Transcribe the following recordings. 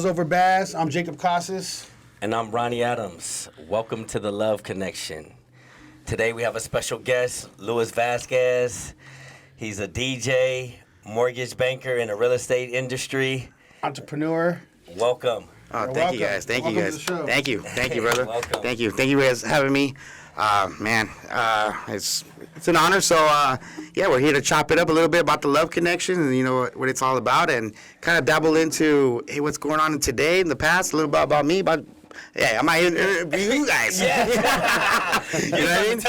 over Baz? I'm Jacob Casas. And I'm Ronnie Adams. Welcome to the LUV Connection. Today we have a special guest, Luis Vasquez. He's a DJ, mortgage banker in the real estate industry. Entrepreneur. Welcome. Oh, thank you guys. Thank you guys. Thank you, brother. Welcome. Thank you guys for having me. It's an honor. So we're here to chop it up a little bit about the LUV Connection and what it's all about, and kind of dabble into what's going on in today, in the past, a little bit about me, I might interview you guys. Yeah. You know what I mean?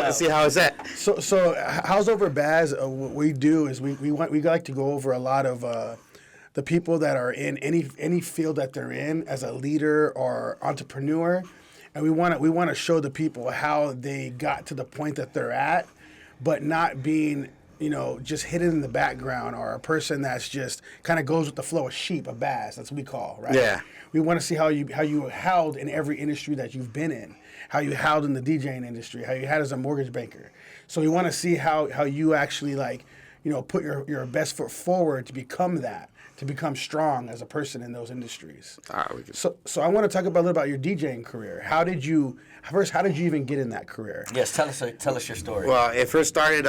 Let's see how it's at. So how's over Baz? What we do is we like to go over a lot of the people that are in any field that they're in as a leader or entrepreneur, and we want to show the people how they got to the point that they're at, but not being just hidden in the background, or a person that's just kind of goes with the flow, a sheep, a Baz, that's what we call, right? Yeah. We want to see how you held in every industry that you've been in, how you held in the DJing industry, how you had as a mortgage banker. So we want to see how you actually put your best foot forward to become that, to become strong as a person in those industries. So I want to talk a little about your DJing career. How did you even get in that career? Yes, tell us your story. Well, it first started,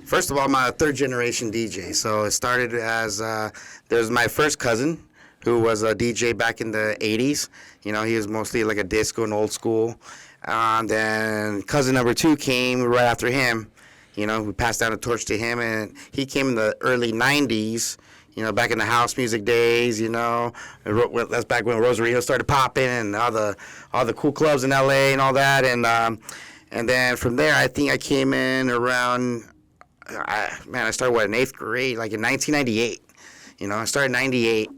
first of all, I'm a third generation DJ. So it started as, there was my first cousin who was a DJ back in the 80s. He was mostly like a disco and old school. Then cousin number 2 came right after him. We passed down the torch to him, and he came in the early 90s. Back in the house music days, that's back when Rosarito started popping and all the cool clubs in LA and all that. And then from there, I think I came in around, I started in 8th grade, like in 1998. I started in 98,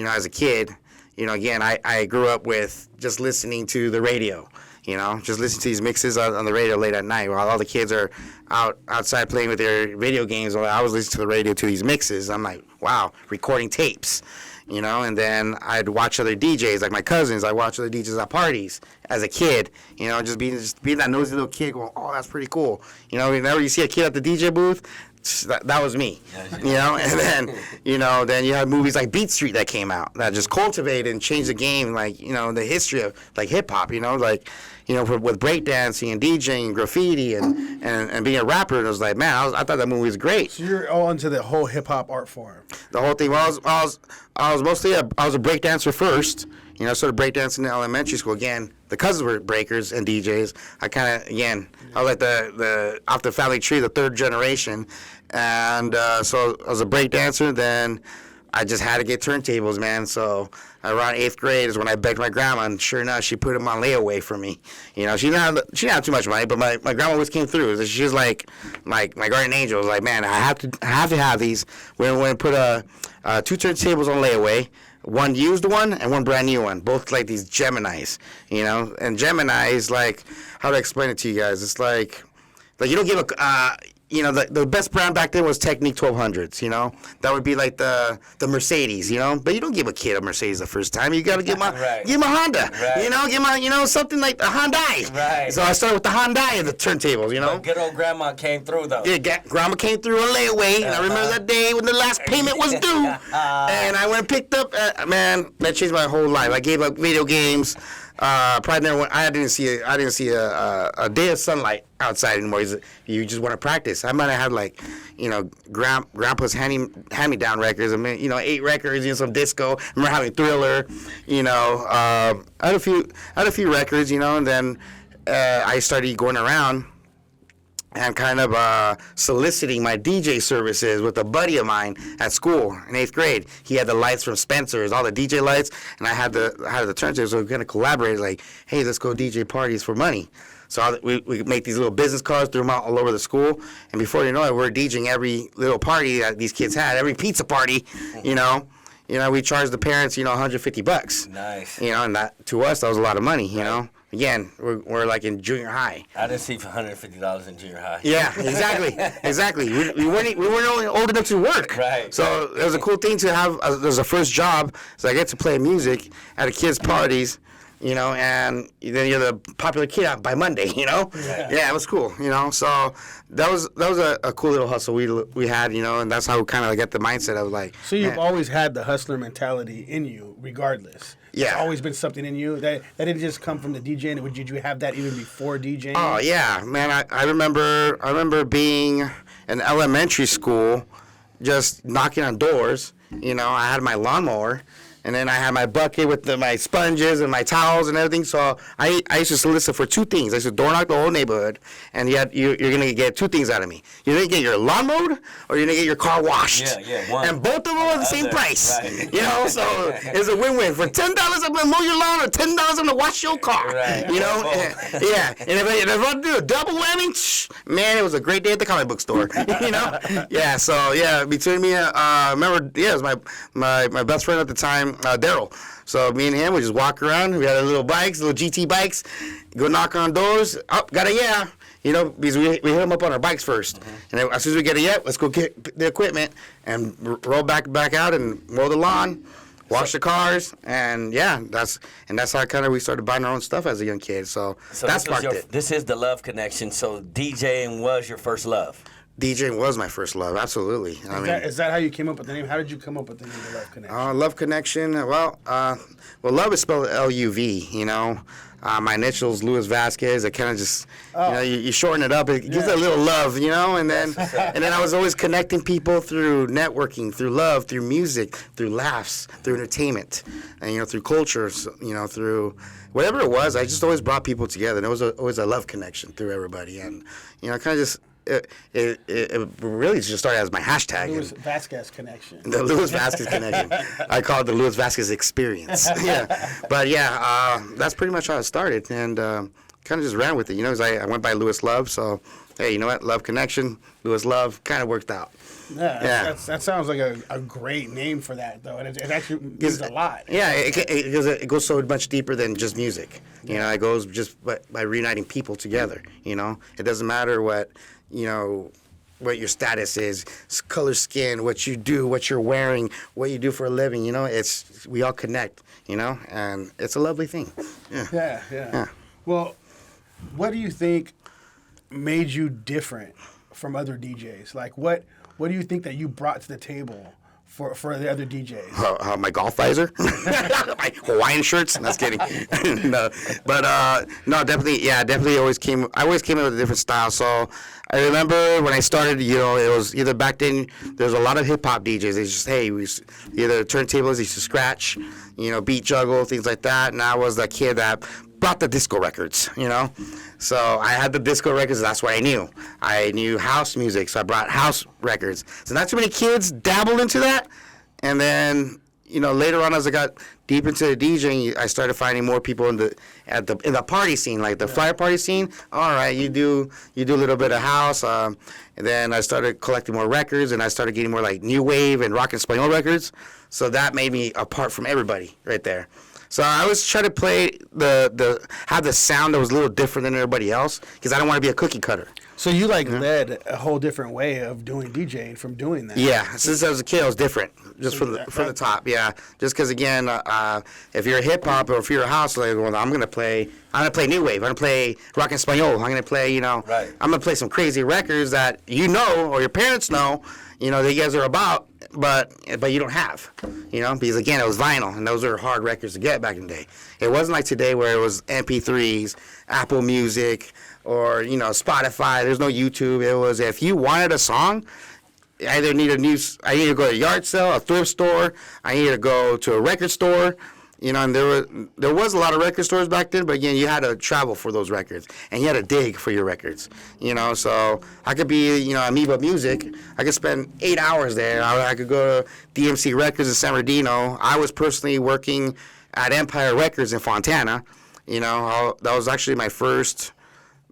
as a kid. Again, I grew up with just listening to the radio. Just listening to these mixes on the radio late at night while all the kids are outside playing with their video games. I was listening to the radio to these mixes. I'm like, wow, recording tapes, and then I'd watch other DJs, like my cousins. I'd watch other DJs at parties as a kid, just being that nosy little kid going, oh, that's pretty cool. Whenever you see a kid at the DJ booth, that was me, and then, then you had movies like Beat Street that came out that just cultivated and changed the game, like, the history of, like, hip-hop, with breakdancing and DJing and graffiti and being a rapper. And I was like, man, I thought that movie was great. So you're all into the whole hip-hop art form. The whole thing. Well, I was mostly a breakdancer first. I started breakdancing in elementary school. Again, the cousins were breakers and DJs. I kind of, I was like the off the family tree, the third generation. And so I was a breakdancer. Then I just had to get turntables, man. So around 8th grade is when I begged my grandma, and sure enough, she put them on layaway for me. She didn't have too much money, but my grandma always came through. She was like my guardian angel. Was like, man, I have to have these. We're going to put 2 turntables on layaway. One used one and one brand new one, both like these Geminis, and Geminis, like, how to explain it to you guys? It's like you don't give a, the best brand back then was Technique 1200s, that would be like the Mercedes, but you don't give a kid a Mercedes the first time. You got to give him a Honda, right. Give him something like a Hyundai. Right. So I started with the Hyundai and the turntables, But good old grandma came through, though. Yeah, grandma came through on layaway, and I remember that day when the last payment was due, and I went and picked up, man, that changed my whole life. I gave up video games. Probably never went, I didn't see a day of sunlight outside anymore. You just want to practice. I might have had grandpa's hand-me-down records. 8 records, some disco. I remember having Thriller. I had a few records. And then I started going around and kind of soliciting my DJ services with a buddy of mine at school in 8th grade. He had the lights from Spencer's, all the DJ lights, and I had the turntables. So we kind of collaborated, like, hey, let's go DJ parties for money. So we make these little business cards, threw them out all over the school, and before you know it, we're DJing every little party that these kids had, every pizza party, we charged the parents, $150. Nice. And that, to us, that was a lot of money, Again, we're like in junior high. I didn't see $150 in junior high. Yeah, exactly. We weren't only old enough to work. Right. So it was a cool thing to have. There's a first job, so I get to play music at a kids' parties. and then you're the popular kid by Monday, Yeah, it was cool, So that was a cool little hustle we had, and that's how we kind of got the mindset of like. So you've always had the hustler mentality in you, regardless. Yeah. It's always been something in you that didn't just come from the DJing. Did you have that even before DJing? Oh yeah, man! I remember being in elementary school, just knocking on doors. I had my lawnmower, and then I had my bucket with my sponges and my towels and everything. So I used to solicit for two things. I used to door knock the whole neighborhood, and you're gonna get two things out of me. You're gonna get your lawn mowed, or you're gonna get your car washed. Yeah, one. And both of them are the same price. Right. So it's a win-win. For $10, I'm gonna mow your lawn, or $10, I'm gonna wash your car. Right. Yeah. And if I do a double whammy, man, it was a great day at the comic book store. Yeah. So yeah, between me, it was my best friend at the time. Daryl. So me and him would just walk around. We had little bikes, little GT bikes. Go knock on doors. Oh, got a yeah. Because we hit them up on our bikes first. Mm-hmm. And then as soon as we get a yeah, let's go get the equipment and roll back out and mow the lawn, wash the cars, and yeah, that's how kind of we started buying our own stuff as a young kid. So that sparked it. This is the Love Connection. So DJing was your first love. DJing was my first love, absolutely. Is that how you came up with the name? How did you come up with the name of Love Connection? Love Connection. Well, love is spelled L-U-V. My initials, Luis Vasquez. It kind of just, you shorten it up. It gives it a little love, and then I was always connecting people through networking, through love, through music, through laughs, through entertainment, and through culture, through whatever it was. I just always brought people together, and it was always a love connection through everybody, and kind of just. It really just started as my hashtag. Luis Vasquez connection. The Luis Vasquez connection. I call it the Luis Vasquez experience. But that's pretty much how it started, and kind of just ran with it. Because I went by Luis Luv, so hey, you know what? Love Connection, Luis Luv, kind of worked out. Yeah. That sounds like a great name for that, though. And it actually means a lot. Yeah, it goes so much deeper than just music. It goes just by reuniting people together. It doesn't matter what your status is, color, skin, what you do, what you're wearing, what you do for a living. We all connect. And it's a lovely thing. Yeah. Well, what do you think made you different from other DJs? Like, what do you think that you brought to the table for the other DJs? My golf visor, my Hawaiian shirts. That's kidding. No, but no, definitely. I always came in with a different style. So I remember when I started, it was either back then there was a lot of hip hop DJs. They just either turntables, they used to scratch, beat juggle, things like that. And I was the kid that brought the disco records, So I had the disco records. That's what I knew. I knew house music, so I brought house records. So not too many kids dabbled into that. And then, later on as I got deep into the DJing, I started finding more people in the party scene, like the flyer party scene. All right, you do a little bit of house. And then I started collecting more records, and I started getting more like new wave and rock and Espanol records. So that made me apart from everybody right there. So I always try to play have the sound that was a little different than everybody else, because I don't want to be a cookie cutter. So you led a whole different way of doing DJing from doing that. Yeah, since I was a kid, I was different, just from the top. Yeah, just because again, if you're a hip hop or if you're a house, like, well, I'm gonna play new wave. I'm gonna play rock and Espanol. I'm gonna play, Right. I'm gonna play some crazy records that or your parents know, that you guys are about, but you don't have, because again, it was vinyl, and those are hard records to get back in the day. It wasn't like today where it was MP3s, Apple Music, or Spotify. There's no YouTube. It was, if you wanted a song, I need to go to a yard sale, a thrift store. I need to go to a record store. And there was a lot of record stores back then, but again, you had to travel for those records, and you had to dig for your records. So I could be, Amoeba Music. I could spend 8 hours there. I could go to DMC Records in San Bernardino. I was personally working at Empire Records in Fontana. That was actually my first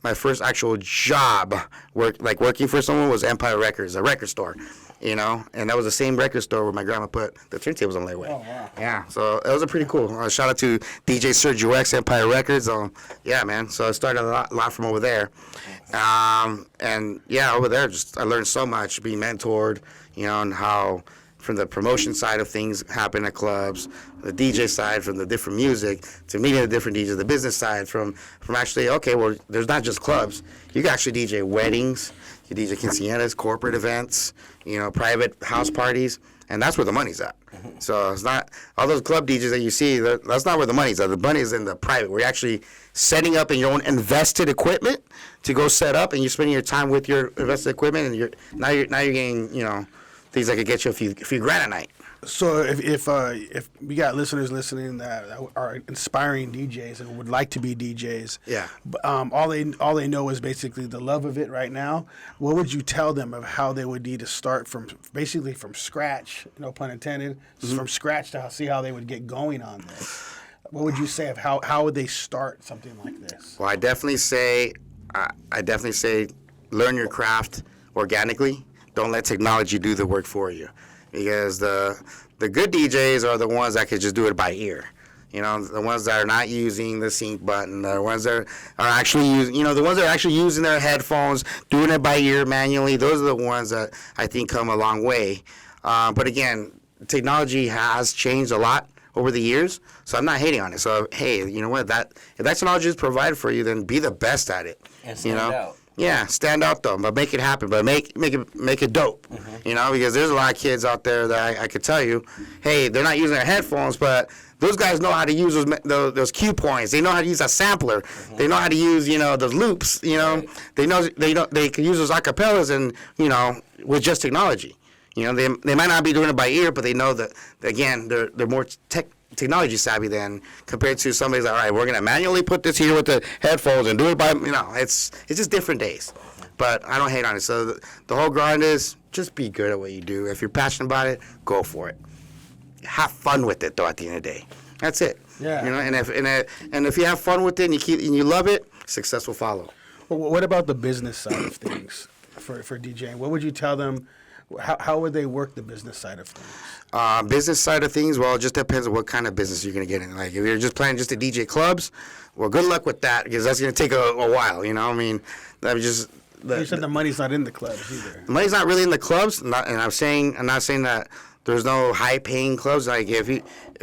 actual job. Working for someone was Empire Records, a record store. And that was the same record store where my grandma put the turntables on layaway. Oh, wow. Yeah, so it was pretty cool. Shout out to DJ Sergio X, Empire Records. Yeah, man. So I started a lot from over there. And yeah, over there, I learned so much, being mentored, and how from the promotion side of things happen at clubs, the DJ side from the different music, to meeting the different DJs, the business side from actually, okay, well, there's not just clubs. You can actually DJ weddings, you DJ quinceañeras, corporate events, private house parties, and that's where the money's at. So it's not all those club DJs that you see. That's not where the money's at. The money's in the private. We're actually setting up in your own invested equipment to go set up, and you're spending your time with your invested equipment, and you're getting things that could get you a few grand a night. So if we got listeners listening that are inspiring DJs and would like to be DJs, yeah, all they know is basically the love of it right now. What would you tell them of how they would need to start from scratch? No pun intended. From scratch to see how they would get going on this. What would you say of how would they start something like this? Well, I definitely say learn your craft organically. Don't let technology do the work for you. Because the good DJs are the ones that could just do it by ear. The ones that are not using the sync button, the ones that are actually using, the ones that are actually using their headphones, doing it by ear manually. Those are the ones that I think come a long way. But again, technology has changed a lot over the years, so I'm not hating on it. So hey, you know what? If that technology is provided for you, then be the best at it. And stand out. Yeah, stand out though, but make it happen. But make it dope, because there's a lot of kids out there that I could tell you, hey, they're not using their headphones, but those guys know how to use those cue points. They know how to use a sampler. They know how to use those loops. Right. They can use those acapellas and with just technology. They might not be doing it by ear, but they know that again they're more technology savvy than compared to somebody's like, all right, we're gonna manually put this here with the headphones and do it by it's just different days. But I don't hate on it. So the whole grind is just be good at what you do. If you're passionate about it, go for it. Have fun with it though. At the end of the day, that's it. Yeah. And if you have fun with it and you love it, success will follow. Well, what about the business side of things for DJing? What would you tell them? How would they work the business side of things? Business side of things, well, it just depends on what kind of business you're going to get in. Like, if you're just planning just to DJ clubs, well, good luck with that, because that's going to take a while, You said the money's not in the clubs either. The money's not really in the clubs, and I'm not saying that there's no high-paying clubs. Like,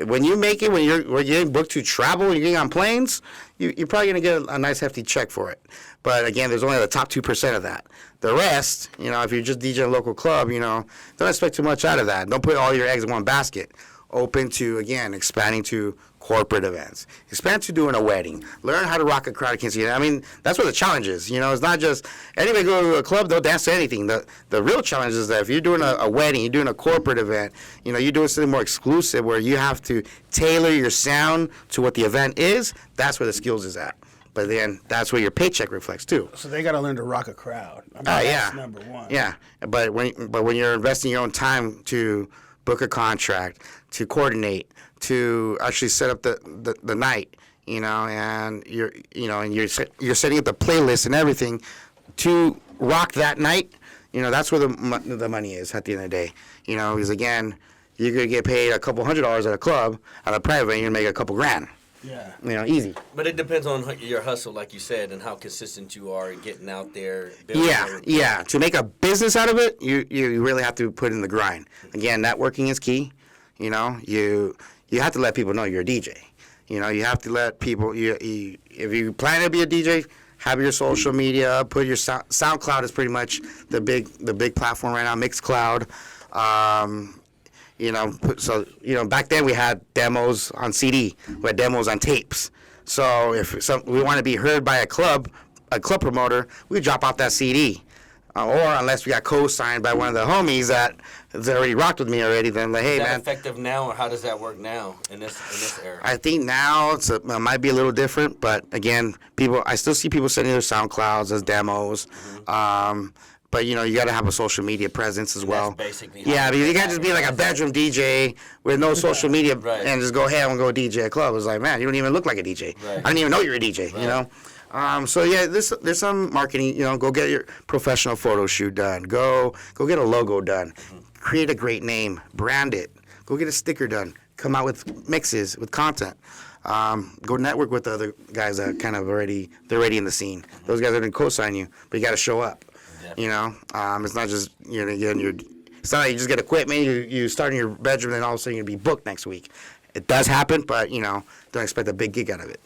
when you're getting booked to travel, and you're getting on planes, you're probably going to get a nice hefty check for it. But again, there's only the top 2% of that. The rest, if you're just DJing a local club, don't expect too much out of that. Don't put all your eggs in one basket. Open to, again, expanding to corporate events. Expand to doing a wedding. Learn how to rock a crowd against you. I mean, that's what the challenge is. It's not just anybody go to a club, they'll dance to anything. The real challenge is that if you're doing a wedding, you're doing a corporate event, you're doing something more exclusive where you have to tailor your sound to what the event is, that's where the skills is at. But then that's where your paycheck reflects too. So they got to learn to rock a crowd. Yeah. That's number one. Yeah, but when you're investing your own time to book a contract, to coordinate, to actually set up the night, and you're setting up the playlist and everything to rock that night, that's where the money is at the end of the day. Because again, you're gonna get paid a couple $100 at a club, at a private, and you're gonna make a couple grand. Yeah. Easy. But it depends on your hustle, like you said, and how consistent you are in getting out there. Yeah. To make a business out of it, you really have to put in the grind. Again, networking is key. You have to let people know you're a DJ. You have to let people. If you plan to be a DJ, have your social media. Put your SoundCloud is pretty much the big platform right now. Mixcloud. Back then we had demos on CD, we had demos on tapes. So if we want to be heard by a club promoter, we drop out that CD. Or unless we got co-signed by one of the homies that has already rocked with me already, then like, hey, man. Is that man. effective now, or how does that work now in this era? I think now it might be a little different, but again, I still see people sending their SoundClouds as demos. But you got to have a social media presence as well. That's basically because you can't just be like a bedroom DJ with no social media and just go, hey, I'm gonna go DJ a club. It's like, man, you don't even look like a DJ. Right. I didn't even know you're a DJ. So yeah, there's some marketing. Go get your professional photo shoot done. Go get a logo done. Create a great name. Brand it. Go get a sticker done. Come out with mixes with content. Go network with the other guys that kind of they're already in the scene. Those guys are gonna co-sign you, but you got to show up. It's not just it's It's not like you just get equipment, you start in your bedroom, and all of a sudden you'll be booked next week. It does happen, but, don't expect a big gig out of it.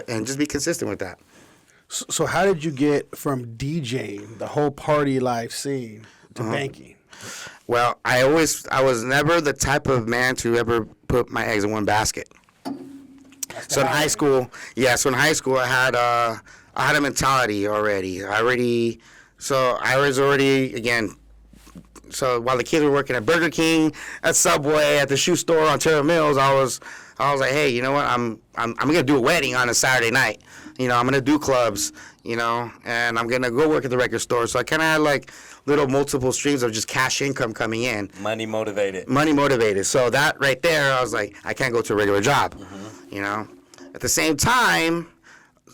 And just be consistent with that. So how did you get from DJing, the whole party life scene, to banking? Well, I was never the type of man to ever put my eggs in one basket. So in high school, I had a mentality already. So while the kids were working at Burger King, at Subway, at the shoe store on Terra Mills, I was like, hey, you know what? I'm gonna do a wedding on a Saturday night. I'm gonna do clubs, and I'm gonna go work at the record store. So I kind of had like little multiple streams of just cash income coming in. Money motivated. So that right there, I was like, I can't go to a regular job. At the same time,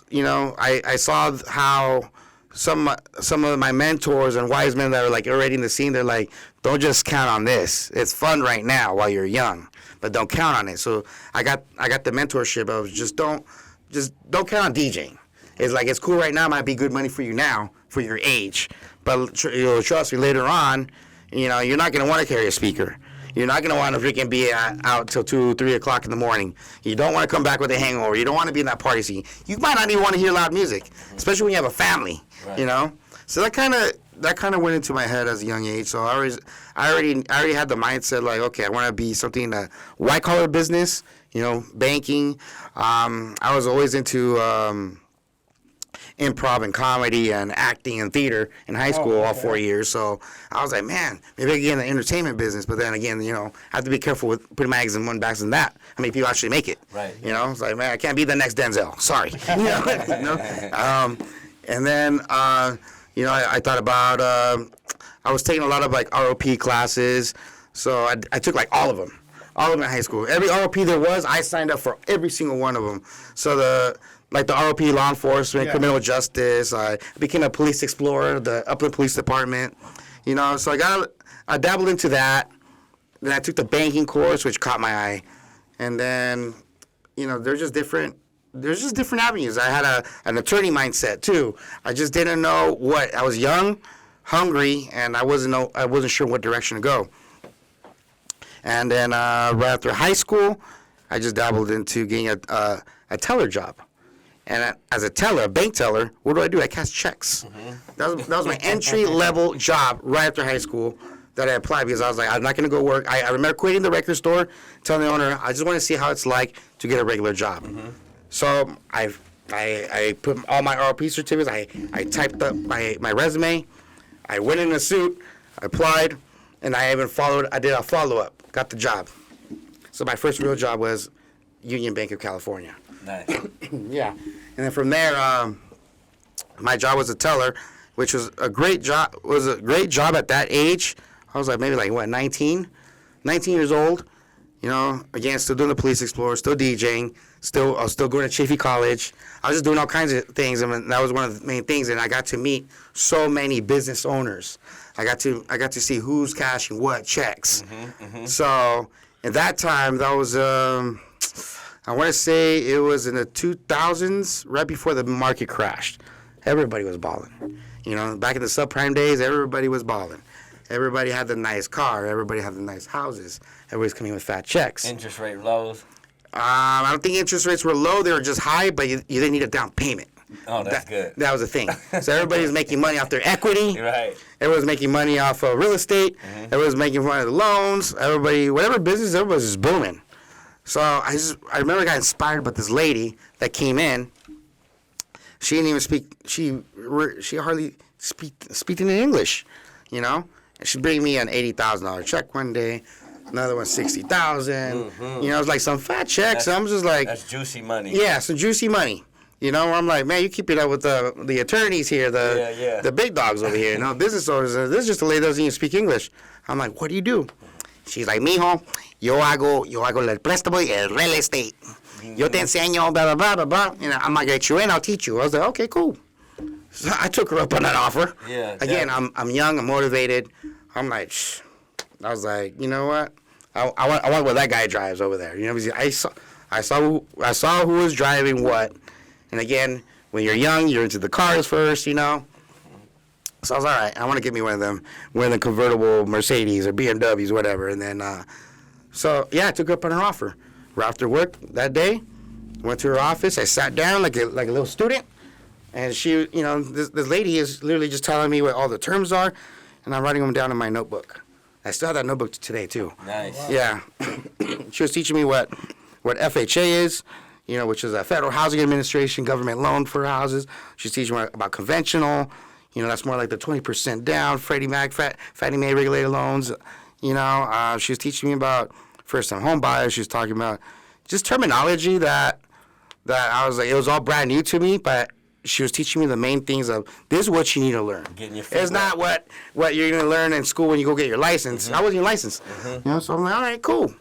I saw how some of my mentors and wise men that are like already in the scene, they're like, don't just count on this. It's fun right now while you're young, but don't count on it. So I got the mentorship of just don't count on DJing. It's like, it's cool right now, might be good money for you now for your age, but trust me, later on, you're not gonna want to carry a speaker. You're not going to want to freaking be out till 2, 3 o'clock in the morning. You don't want to come back with a hangover. You don't want to be in that party scene. You might not even want to hear loud music, especially when you have a family, right. So that kind of went into my head as a young age. So I already had the mindset like, okay, I want to be something in a white-collar business, banking. I was always into improv and comedy and acting and theater in high school all 4 years. So I was like, man, maybe I can get in the entertainment business. But then again, I have to be careful with putting my eggs in one basket than that. How many people actually make it? Right. It's like, man, I can't be the next Denzel. Sorry. And then, I thought about, I was taking a lot of like ROP classes. So I took like all of them in high school. Every ROP there was, I signed up for every single one of them. So the ROP, law enforcement, criminal justice. I became a police explorer, the Upland Police Department. So I dabbled into that. Then I took the banking course, which caught my eye. And then, there's just different avenues. I had an attorney mindset too. I just didn't know what. I was young, hungry, and I wasn't sure what direction to go. And then right after high school, I just dabbled into getting a teller job. And as a teller, a bank teller, what do? I cash checks. That was my entry-level job right after high school that I applied because I was like, I'm not going to go work. I remember quitting the record store, telling the owner, I just want to see how it's like to get a regular job. So I put all my RP certificates, I typed up my resume, I went in a suit, I applied, and I did a follow-up, got the job. So my first real job was Union Bank of California. Nice. Yeah. And then from there, my job was a teller, which was a great job. At that age. I was like maybe 19 years old. Again, still doing the Police Explorer, still DJing, I was still going to Chaffey College. I was just doing all kinds of things, and that was one of the main things. And I got to meet so many business owners. I got to see who's cashing what checks. So at that time, that was I want to say it was in the 2000s, right before the market crashed. Everybody was balling. Back in the subprime days, everybody was balling. Everybody had the nice car. Everybody had the nice houses. Everybody's coming with fat checks. Interest rate lows? I don't think interest rates were low. They were just high, but you didn't need a down payment. Oh, that's good. That was the thing. So everybody was making money off their equity. Right. Everybody was making money off of real estate. Everybody was making money of the loans. Whatever business, everybody was just booming. So I remember I got inspired by this lady that came in. She didn't even speak. She hardly speak in English, And she'd bring me an $80,000 check one day, another one $60,000. It was like some fat checks. I'm just like, that's juicy money. Yeah, some juicy money. Where I'm like, man, you keep it up with the attorneys here, the big dogs over here. Business owners. This is just a lady that doesn't even speak English. I'm like, what do you do? She's like, mijo, yo hago el préstamo y el real estate. Yo te enseño, blah, blah, blah, blah, blah. I'm going to get you in, I'll teach you. I was like, okay, cool. So I took her up on that offer. Yeah. Again, I'm young, I'm motivated. I'm like, shh. I was like, you know what? I want what that guy drives over there. I saw who was driving what. And again, when you're young, you're into the cars first, So I was all right. I want to get me one of the convertible Mercedes or BMWs, whatever. And then, so yeah, I took her up on her offer. Right after work that day, went to her office. I sat down like a little student, and she, this lady is literally just telling me what all the terms are, and I'm writing them down in my notebook. I still have that notebook today too. Nice. Wow. Yeah. She was teaching me what FHA is, which is a Federal Housing Administration government loan for houses. She's teaching me about conventional. That's more like the 20% down, Freddie Mac, Fannie Mae regulated loans. She was teaching me about first-time home buyers. She was talking about just terminology that I was like, it was all brand new to me, but she was teaching me the main things of this is what you need to learn. It's not what you're going to learn in school when you go get your license. Mm-hmm. I wasn't even licensed. Mm-hmm. So I'm like, all right, cool.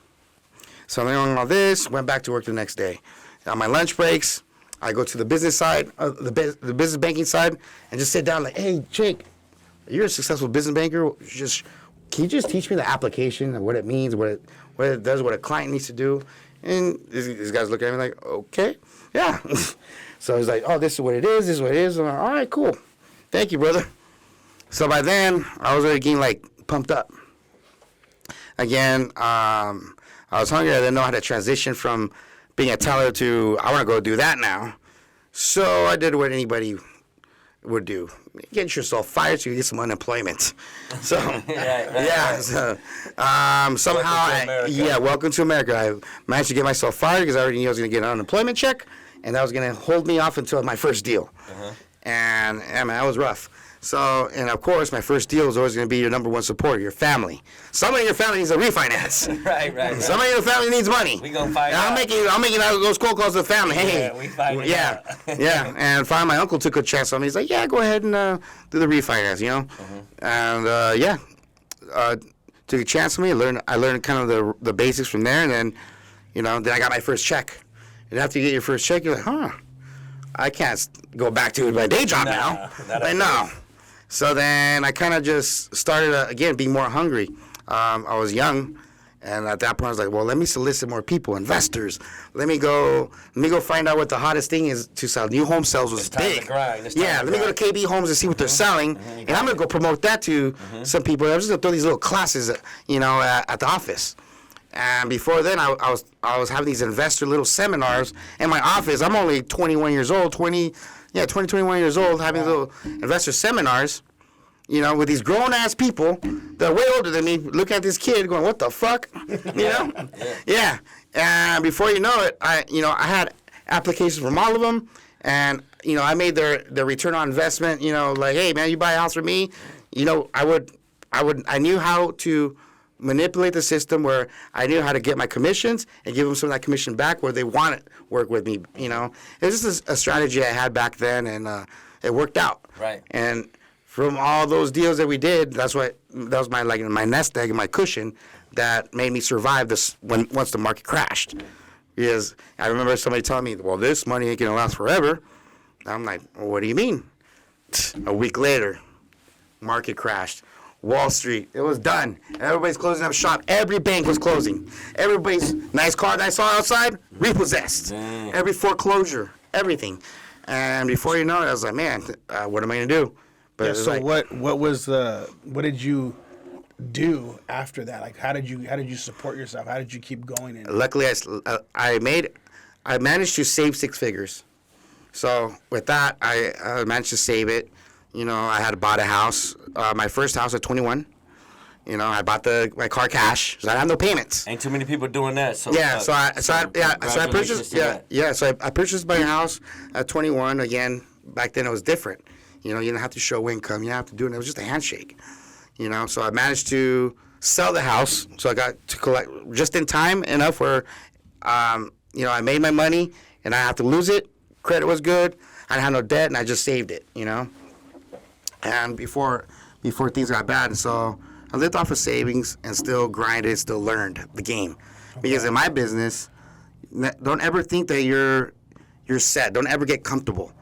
So I'm learning all this, went back to work the next day. On my lunch breaks, I go to the business side, the business banking side, and just sit down like, hey, Jake, you're a successful business banker. Can you just teach me the application and what it means, what it does, what a client needs to do? And these guys look at me like, okay, yeah. So he's like, oh, this is what it is, this is what it is. I'm like, all right, cool. Thank you, brother. So by then, I was already getting, pumped up. Again, I was hungry. I didn't know how to transition from being a teller to I want to go do that now. So I did what anybody would do. Get yourself fired so you get some unemployment. So, right. So, somehow, welcome to America. I managed to get myself fired because I already knew I was going to get an unemployment check, and that was going to hold me off until my first deal. Uh-huh. And, man, that was rough. So, and of course, my first deal is always going to be your number one supporter, your family. Somebody in your family needs a refinance. Right. Somebody in your family needs money. We gonna find out. I'm making those cold calls to the family. Hey, yeah, we find out. Yeah. And finally, my uncle took a chance on me. He's like, yeah, go ahead and do the refinance, And took a chance on me. I learned kind of the basics from there, and then, then I got my first check. And after you get your first check, you're like, I can't go back to my day job now. No. So then I kind of just started, again, being more hungry. I was young, and at that point I was like, well, let me solicit more people, investors. Let me go find out what the hottest thing is to sell. New home sales was big. Let me go to KB Homes and see what they're selling, and I'm going to go promote that to some people. I'm just going to throw these little classes, at the office. And before then, I was having these investor little seminars in my office. I'm only 21 years old, 21 years old, having little investor seminars, with these grown-ass people that are way older than me, looking at this kid going, what the fuck? Yeah. And before you know it, I had applications from all of them, and, I made their return on investment, like, hey, man, you buy a house from me, I knew how to manipulate the system where I knew how to get my commissions and give them some of that commission back where they want to work with me. It was just a strategy I had back then, and it worked out. Right. And from all those deals that we did, that was my nest egg and my cushion that made me survive this once the market crashed. Because I remember somebody telling me, well, this money ain't gonna last forever. I'm like, well, what do you mean? A week later, market crashed. Wall Street, it was done. Everybody's closing up shop. Every bank was closing. Everybody's nice car that I saw outside, repossessed. Dang. Every foreclosure, everything. And before you know it, I was like, man, what am I gonna do? But so what did you do after that? Like, how did you support yourself? How did you keep going? Luckily, I managed to save 6 figures. So with that, I managed to save it. I had bought a house, my first house at 21. I bought my car cash, so I had no payments. Ain't too many people doing that. So I purchased my house at 21. Again, back then it was different. You didn't have to show income. You didn't have to do it. It was just a handshake. So I managed to sell the house, so I got to collect just in time enough where, I made my money and I had to lose it. Credit was good. I didn't have no debt, and I just saved it. And before things got bad, so I lived off of savings and still grinded, still learned the game. Okay. Because in my business, don't ever think that you're set. Don't ever get comfortable.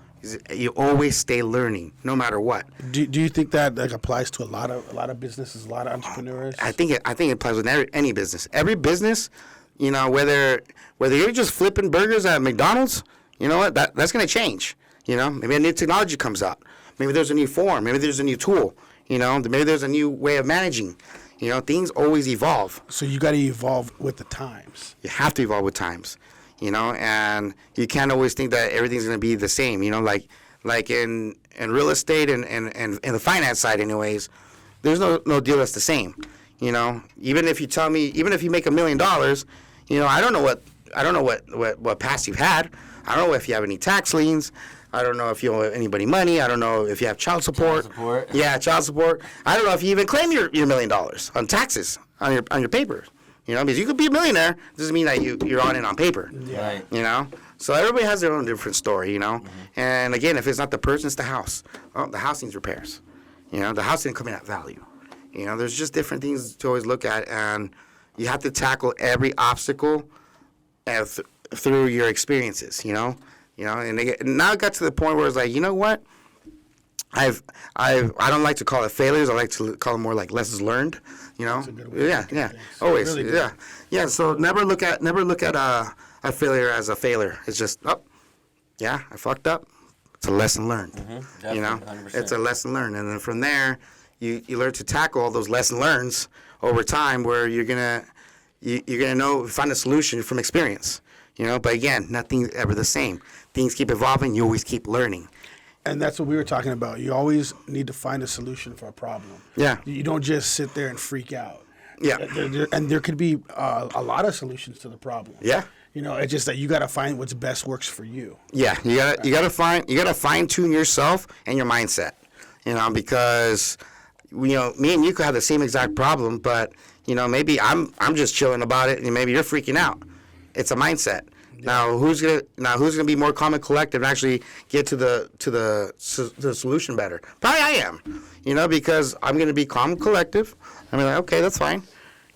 You always stay learning, no matter what. Do you think that applies to a lot of businesses, a lot of entrepreneurs? I think it applies with any business. Every business, whether you're just flipping burgers at McDonald's, you know what? That's going to change. Maybe a new technology comes out. Maybe there's a new form. Maybe there's a new tool. Maybe there's a new way of managing. Things always evolve. So you got to evolve with the times. You have to evolve with times. And you can't always think that everything's going to be the same. Like in real estate and the finance side, anyways, there's no deal that's the same. Even if you make $1 million, I don't know what past you've had. I don't know if you have any tax liens. I don't know if you owe anybody money. I don't know if you have child support. Yeah, child support. I don't know if you even claim your $1 million on taxes on your papers. Because you could be a millionaire, doesn't mean that you're on it on paper. Yeah. Right. So everybody has their own different story. And again, if it's not the person, it's the house. Oh, the house needs repairs. The house didn't come in at value. There's just different things to always look at, and you have to tackle every obstacle through your experiences. And now it got to the point where it's like, you know what? I don't like to call it failures. I like to call them more like lessons learned. That's a good way Yeah. Always. Really Yeah. So never look at a failure as a failure. It's just, I fucked up. It's a lesson learned. Definitely, 100%. It's a lesson learned, and then from there, you learn to tackle all those lesson learns over time, where you're gonna find a solution from experience. But again, nothing's ever the same. Things keep evolving. You always keep learning. And that's what we were talking about. You always need to find a solution for a problem. Yeah. You don't just sit there and freak out. Yeah. And there could be a lot of solutions to the problem. Yeah. It's just that you got to find what's best works for you. Yeah. You gotta fine tune yourself and your mindset. Because me and you could have the same exact problem, but maybe I'm just chilling about it, and maybe you're freaking out. It's a mindset. Yeah. Now who's gonna be more calm and collective and actually get to the solution better? Probably I am. Because I'm gonna be calm and collective. I'm like, okay, that's fine.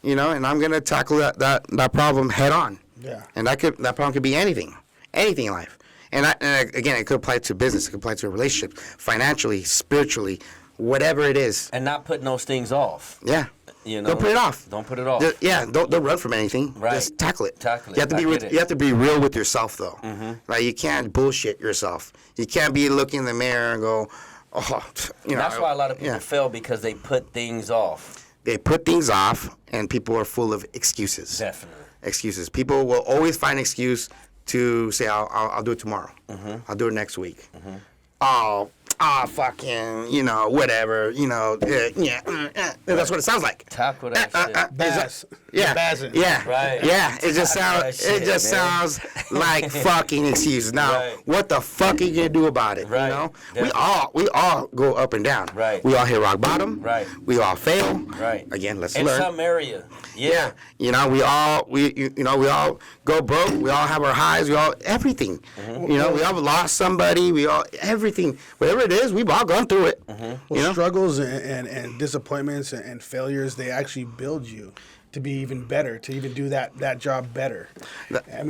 And I'm gonna tackle that problem head on. Yeah. And that problem could be anything in life. And again, it could apply to business. It could apply to a relationship, financially, spiritually, whatever it is. And not putting those things off. Yeah. Don't put it off. Don't put it off. Don't run from anything. Right. Just tackle it. You have to be real with yourself, though. Like, you can't bullshit yourself. You can't be looking in the mirror and go, That's why a lot of people fail, because they put things off. They put things off, and people are full of excuses. Definitely. Excuses. People will always find an excuse to say, I'll do it tomorrow. I'll do it next week. Fucking, whatever, that's what it sounds like. Tackle that shit. Bass. Yeah. Bassing. Yeah. Right. Yeah. It just sounds like fucking excuses. Now, what the fuck are you gonna do about it? Right. We all go up and down. Right. We all hit rock bottom. Right. We all fail. Right. Again, let's in learn. some area. Yeah. We all go broke. We all have our highs. We all everything. We all lost somebody. We all everything. Whatever it is, we've all gone through it. Well, struggles and disappointments and failures, they actually build you to be even better, to even do that job better. I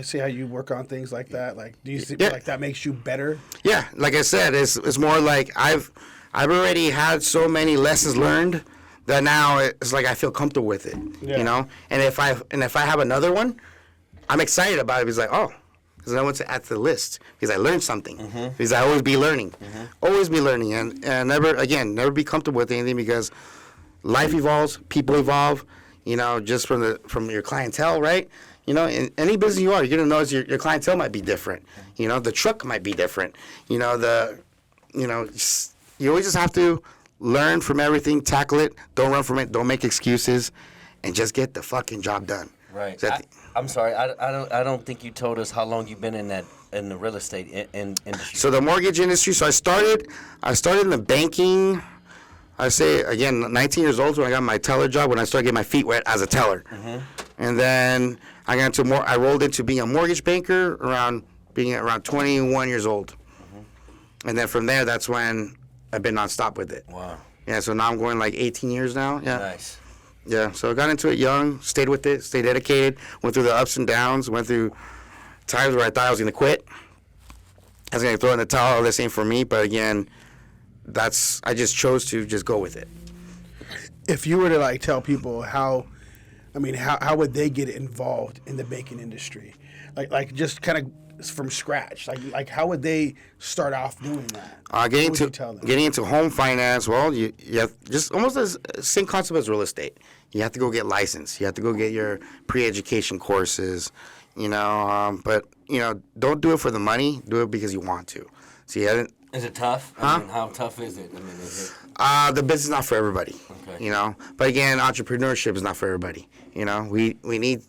see how you work on things like that. Like, do you feel like that makes you better? Yeah, like I said, it's more like I've already had so many lessons learned that now it's like I feel comfortable with it. Yeah. And if I have another one, I'm excited about it. Because because I want to add to the list, because I learned something. Because I always be learning, and never be comfortable with anything, because life evolves, people evolve. Just from your clientele, right? In any business you're gonna notice your clientele might be different. The truck might be different. You always just have to learn from everything, tackle it, don't run from it, don't make excuses, and just get the fucking job done. Right. I'm sorry. I don't think you told us how long you've been in the real estate industry. So the mortgage industry. So I started in the banking. I say again, 19 years old when I got my teller job. When I started getting my feet wet as a teller, and then I got into I rolled into being a mortgage banker around 21 years old, and then from there, that's when I've been nonstop with it. Wow. Yeah. So now I'm going like 18 years now. Yeah. Nice. Yeah, so I got into it young, stayed with it, stayed dedicated, went through the ups and downs, went through times where I thought I was going to quit. I was going to throw in the towel, this ain't for me, but again, I just chose to just go with it. If you were to tell people how would they get involved in the banking industry? Like just kind of from scratch? Like how would they start off doing that? Getting into home finance. Well, you have just almost the same concept as real estate. You have to go get licensed. You have to go get your pre-education courses. But don't do it for the money. Do it because you want to. See, is it tough? Huh? I mean, how tough is it? I mean, is it? The business is not for everybody. Okay. But again, entrepreneurship is not for everybody. We need.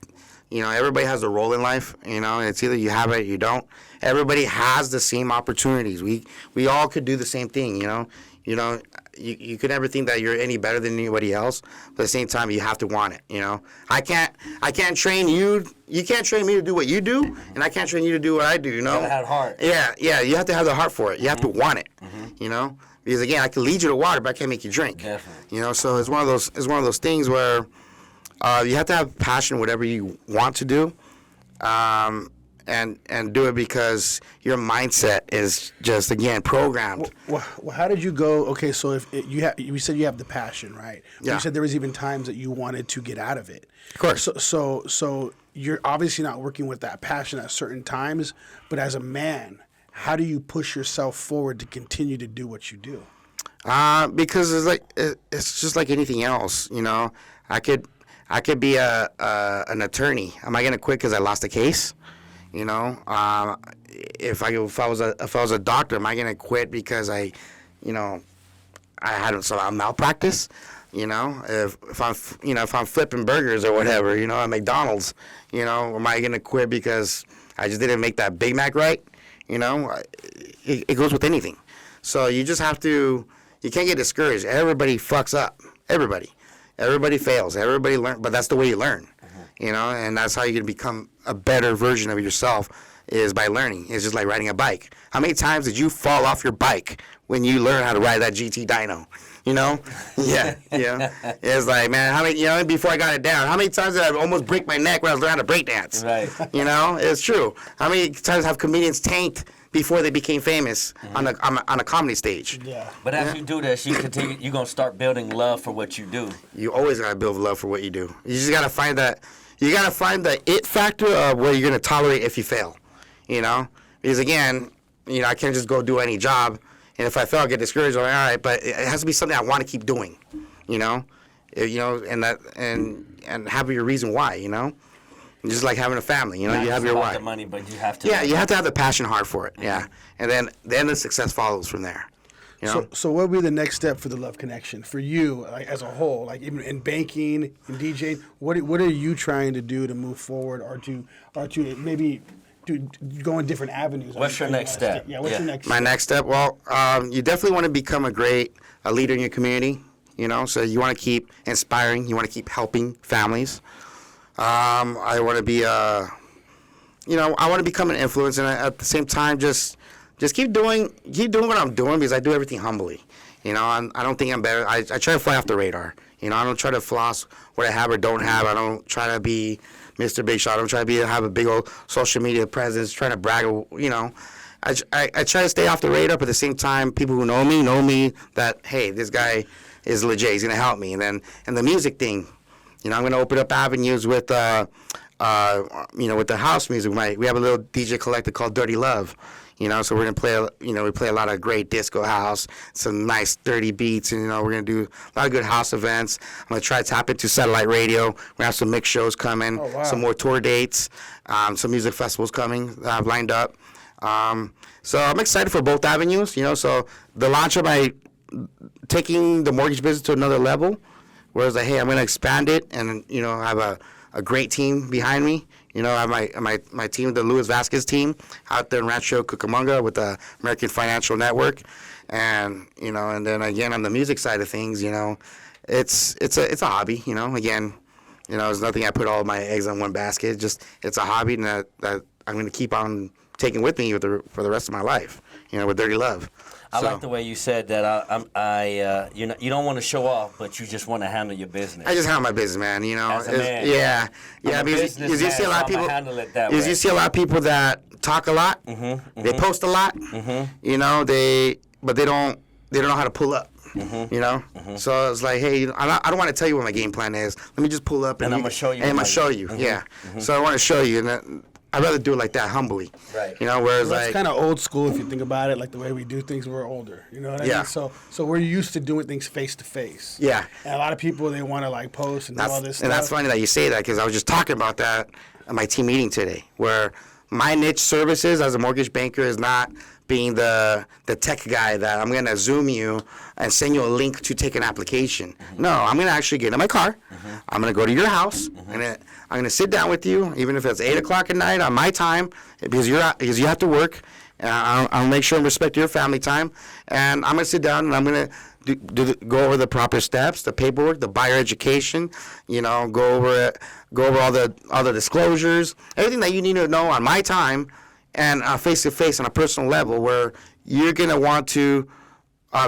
Everybody has a role in life. It's either you have it or you don't. Everybody has the same opportunities. We all could do the same thing. You could never think that you're any better than anybody else. But at the same time, you have to want it. I can't train you. You can't train me to do what you do, and I can't train you to do what I do. You gotta have heart. Yeah. You have to have the heart for it. You have to want it. Because again, I can lead you to water, but I can't make you drink. Definitely. So it's one of those things where you have to have passion in whatever you want to do, and do it because your mindset is just, again, programmed. Well, how did you go? Okay, so if you said you have the passion, right? Yeah. You said there was even times that you wanted to get out of it. Of course. So you're obviously not working with that passion at certain times, but as a man, how do you push yourself forward to continue to do what you do? Because it's just like anything else. I could be an attorney. Am I gonna quit because I lost a case? If I was a doctor, am I gonna quit because I had a malpractice? If I'm flipping burgers or whatever, at McDonald's, am I gonna quit because I just didn't make that Big Mac right? It goes with anything. So you just have to. You can't get discouraged. Everybody fucks up. Everybody fails. Everybody learn, but that's the way you learn. And that's how you can become a better version of yourself, is by learning. It's just like riding a bike. How many times did you fall off your bike when you learn how to ride that GT dyno? Yeah. It's like, man, how many, before I got it down, how many times did I almost break my neck when I was learning how to break dance? Right. It's true. How many times have comedians tanked before they became famous on a comedy stage? Yeah. But as you do this, you're gonna start building love for what you do. You always gotta build love for what you do. You just gotta find that. You gotta find the it factor of where you're gonna tolerate if you fail. Because again, I can't just go do any job, and if I fail, I get discouraged. I'm like, all right, but it has to be something I want to keep doing. And have your reason why. Just like having a family, you have your why. The money, but you have to. Yeah, you have to have the passion hard for it. Yeah, and then the success follows from there. So what would be the next step for the Love Connection for you, like as a whole, like even in banking, in DJing? What are you trying to do to move forward, or to maybe go in different avenues? What's your next step? Yeah, what's your next step? My next step? Well, you definitely want to become a leader in your community. So you want to keep inspiring. You want to keep helping families. I want to be I want to become an influence, and at the same time, just keep doing what I'm doing, because I do everything humbly. I don't think I'm better. I try to fly off the radar. I don't try to floss what I have or don't have. I don't try to be Mr. Big Shot. I don't try to have a big old social media presence, trying to brag. I try to stay off the radar, but at the same time, people who know me that, hey, this guy is legit. He's gonna help me. And the music thing. I'm going to open up avenues with, with the house music. We have a little DJ collective called Dirty Love, so we're going to play, we play a lot of great disco house, some nice dirty beats, and, we're going to do a lot of good house events. I'm going to try to tap into satellite radio. We're going to have some mixed shows coming, some more tour dates, some music festivals coming that I've lined up. So I'm excited for both avenues, so the launch of taking the mortgage business to another level. Whereas, hey, I'm going to expand it and, have a great team behind me. I have my team, the Luis Vasquez team, out there in Rancho Cucamonga with the American Financial Network. And, and then, again, on the music side of things, it's a hobby, Again, it's nothing I put all of my eggs on one basket. It's a hobby that I'm going to keep on taking with me for the rest of my life, with Dirty Love. I like the way you said that. You don't want to show off, but you just want to handle your business. I just handle my business, man. As a man. Yeah. Because you see a lot of people. You see a lot of people that talk a lot. They post a lot. But they don't know how to pull up. So it's like, hey, I don't want to tell you what my game plan is. Let me just pull up and I'm gonna show you. And I'm gonna show you. Yeah. So I want to show you, and I'd rather do it like that, humbly. Right. You know, whereas That's like kind of old school if you think about it, like the way we do things when we're older. You know what I Yeah. mean? So we're used to doing things face to face. Yeah. And a lot of people, they want to like post and do all this stuff. And that's funny that you say that because I was just talking about that at my team meeting today, where my niche services as a mortgage banker is not being the tech guy that I'm going to Zoom you and send you a link to take an application. No, I'm going to actually get in my car. I'm going to go to your house. I'm going to sit down with you, even if it's 8 o'clock at night on my time, because you have to work. And I'll make sure and respect your family time. And I'm going to sit down and I'm going to go over the proper steps, the paperwork, the buyer education. You know, go over all the disclosures, everything that you need to know on my time, and face to face on a personal level, where you're going to want to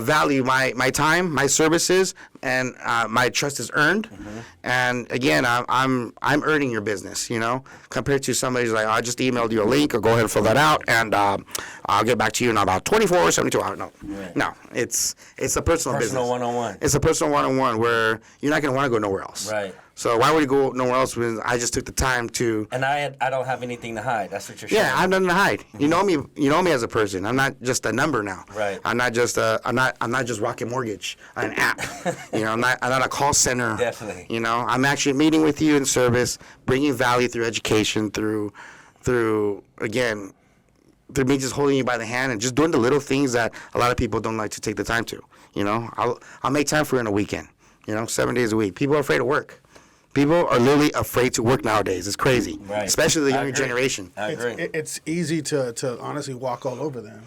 value my time, my services, and my trust is earned. And again, I'm earning your business, you know, compared to somebody who's like, I just emailed you a link, or go ahead and fill that out, and I'll get back to you in about 24 or 72 hours. No, Right. no, it's a personal business. Personal one-on-one. It's a personal one-on-one where you're not going to want to go nowhere else. Right. So why would you go nowhere else when I just took the time to? And I don't have anything to hide. That's what you're saying. Yeah, I have nothing to hide. You know me. You know me as a person. I'm not just a number now. Right. I'm not just I'm not just Rocket Mortgage, an app. You know, I'm not a call center. Definitely. You know, I'm actually meeting with you in service, bringing value through education, through again, through me just holding you by the hand and just doing the little things that a lot of people don't like to take the time to. You know, I'll make time for you on a weekend. You know, 7 days a week. People are afraid to work. People are literally afraid to work nowadays. It's crazy, Right. especially the I younger agree. generation. I agree. It's easy to honestly walk all over them,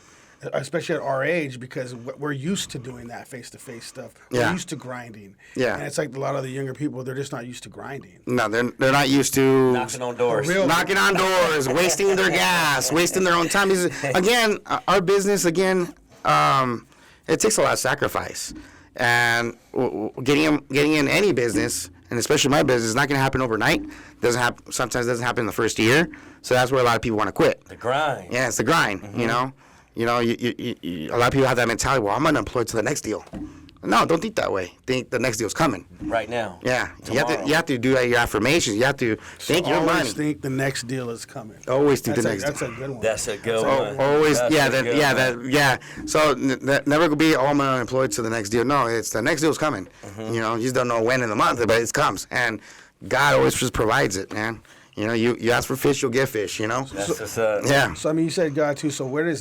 especially at our age, because we're used to doing that face-to-face stuff. We're Yeah. used to grinding. Yeah. And it's like a lot of the younger people, they're just not used to grinding. No, they're not used to Knocking on doors. For real. knocking on doors, wasting their gas, wasting their own time. Again, our business, it takes a lot of sacrifice. And getting in any business, and especially my business, is not going to happen overnight. Sometimes doesn't happen in the first year. So that's where a lot of people want to quit. The grind. Yeah, it's the grind. You know, a lot of people have that mentality. Well, I'm unemployed to the next deal. No, don't think that way. Think the next deal's coming. Right now. Yeah, Tomorrow. you have to do your affirmations. You have to think your money. Always think the next deal is coming. Always think the That's next a deal. good one. That's a good That's one. Always, That's yeah, a good one. So never gonna be, I'm unemployed to the next deal. No, it's the next deal's coming. You know, you just don't know when in the month, but it comes, and God always just provides it, man. You know, you ask for fish, you'll get fish. You know. That's what's up. Yeah. So I mean, you said God too. So where does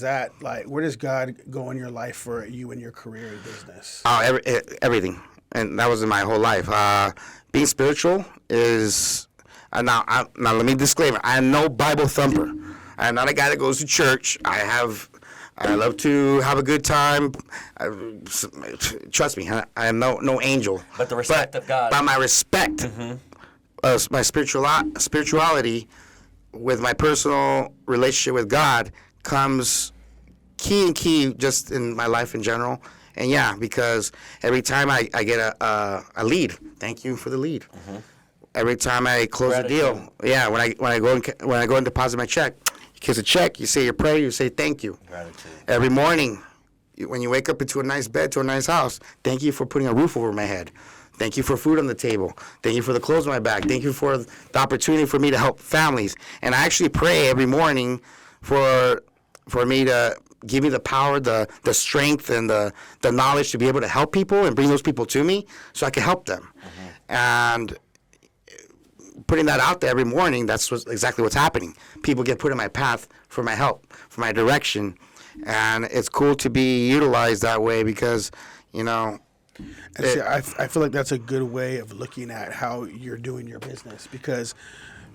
God go in your life for you and your career and business? Oh, everything, and that was in my whole life. Being spiritual is now. Let me disclaimer: I am no Bible thumper. I'm not a guy that goes to church. I love to have a good time. Trust me, I am no angel. But the respect of God. By my respect, my spirituality, with my personal relationship with God, comes key just in my life in general. And yeah, because every time I get a lead, thank you for the lead. Every time I close a deal, yeah, when I go and deposit my check, you kiss a check, you say your prayer, you say thank you. Gratitude. Every morning, when you wake up into a nice bed, to a nice house, thank you for putting a roof over my head. Thank you for food on the table. Thank you for the clothes on my back. Thank you for the opportunity for me to help families. And I actually pray every morning for me to give me the power, the strength, and the knowledge to be able to help people and bring those people to me so I can help them. And putting that out there every morning, that's exactly what's happening. People get put in my path for my help, for my direction. And it's cool to be utilized that way because, you know, And see, I feel like that's a good way of looking at how you're doing your business, because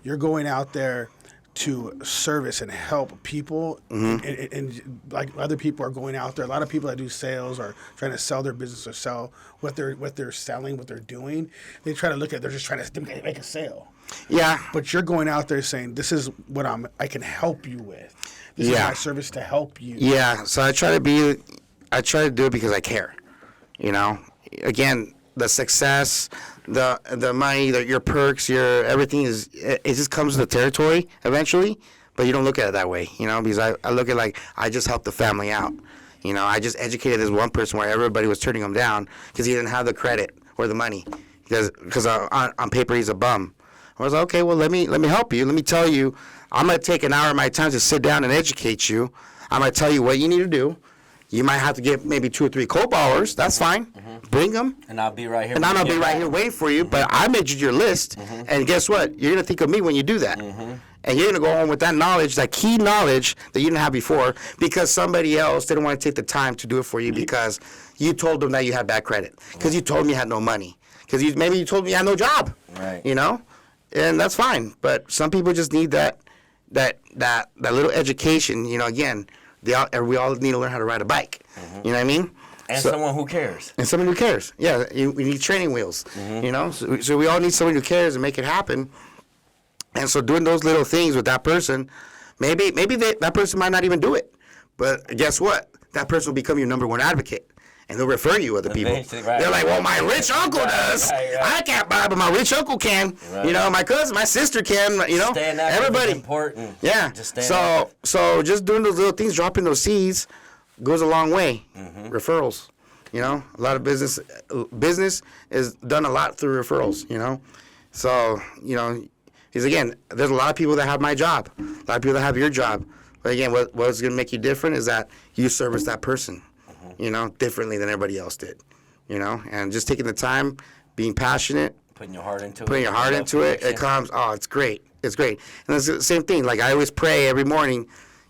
you're going out there to service and help people, and like other people are going out there. A lot of people that do sales are trying to sell their business or sell what they're selling, what they're doing. They try to look at, they're just trying to make a sale. yeah. But you're going out there saying, this is what I can help you with. This is Yeah. my service to help you. Yeah, so I try to do it because I care. You know, again, the success, the money, your perks, your everything it just comes with the territory eventually. But you don't look at it that way, you know, because I look at like I just helped the family out. You know, I just educated this one person where everybody was turning him down because he didn't have the credit or the money because on paper he's a bum. I was like, okay, well let me help you. Let me tell you I'm going to take an hour of my time to sit down and educate you. I'm going to tell you what you need to do. You might have to get maybe 2 or 3 co-ballers. That's fine. Bring them. And I'll be right here. And I'm going to be right here waiting for you. But I made you your list. And guess what? You're going to think of me when you do that. And you're going to go home with that knowledge, that key knowledge that you didn't have before, because somebody else didn't want to take the time to do it for you because you told them that you had bad credit, because you told them you had no money, because maybe you told them you had no job. Right. You know? And that's fine. But some people just need that little education. You know, again, we all need to learn how to ride a bike. You know what I mean? And someone who cares. And someone who cares. Yeah, we need training wheels. You know? So we all need someone who cares and make it happen. And so doing those little things with that person, maybe that person might not even do it. But guess what? That person will become your number 1 advocate. And they'll refer you other people. Right. They're like, well, my rich uncle does. Right. I can't buy, but my rich uncle can. Right. You know, my cousin, my sister can. You know, Staying active everybody. is important. Yeah. Just staying So just doing those little things, dropping those seeds, goes a long way. Referrals. You know, a lot of business is done a lot through referrals. You know, so because again, there's a lot of people that have my job, a lot of people that have your job. But again, what's going to make you different is that you service that person, you know, differently than everybody else did, you know, and just taking the time, being passionate, Putting your heart into it. it comes, it's great. It's great. And it's the same thing. Like I always pray every morning,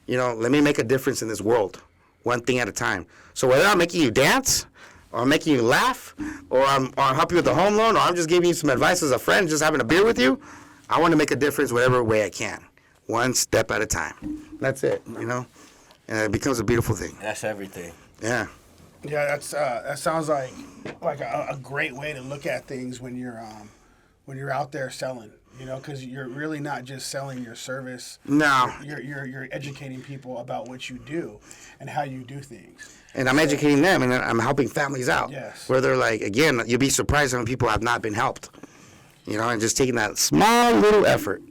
you know, let me make a difference in this world, one thing at a time. So whether I'm making you dance, or I'm making you laugh, or I'm helping you with the home loan, or I'm just giving you some advice as a friend, just having a beer with you, I want to make a difference whatever way I can, one step at a time. That's it, you know, and it becomes a beautiful thing. That's everything. Yeah. Yeah, that sounds like a great way to look at things when you're out there selling. You know, because you're really not just selling your service. No. You're educating people about what you do and how you do things. And I'm educating them, and I'm helping families out. Yes. Where they're like, again, you'll be surprised how many people have not been helped. You know, and just taking that small little effort.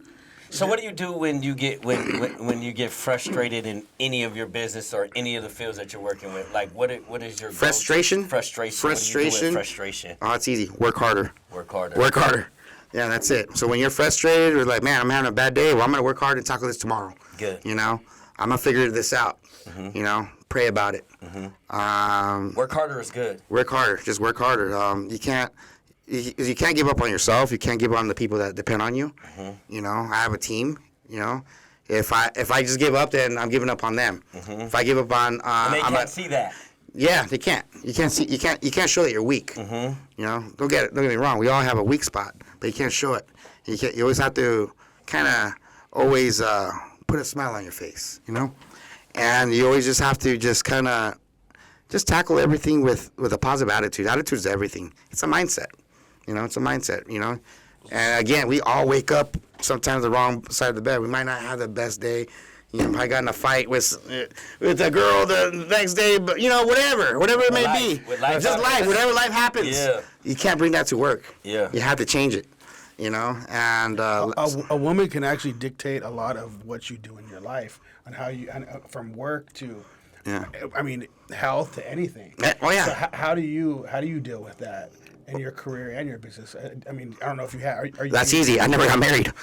So what do you do when you get when you get frustrated in any of your business or any of the fields that you're working with? Like what is your Frustration? Frustration. What do you do with frustration? Oh, it's easy. Work harder. Work harder. Work harder. Yeah, that's it. So when you're frustrated or like, man, I'm having a bad day, well, I'm going to work hard and tackle this tomorrow. Good. You know, I'm going to figure this out. You know, pray about it. Work harder is good. Work harder. Just work harder. You can't give up on yourself. You can't give up on the people that depend on you. You know, I have a team. You know, if I just give up, then I'm giving up on them. If I give up on, and they can't see that. Yeah, they can't. You can't show that you're weak. You know, don't get me wrong. We all have a weak spot, but you can't show it. You always have to kind of always put a smile on your face. You know, and you always just have to just kind of just tackle everything with a positive attitude. Attitude is everything. It's a mindset. You know, it's a mindset. You know, and again, we all wake up sometimes the wrong side of the bed. We might not have the best day. You know, I got in a fight with a girl the next day, but you know, whatever it may be. Just life, whatever life happens. Yeah. You can't bring that to work. Yeah. You have to change it. You know, and a woman can actually dictate a lot of what you do in your life, on how you, from work to, I mean, health to anything. Oh yeah. So how do you deal with that in your career and your business? I mean, I don't know if you have. Are you? That's easy. I never got married.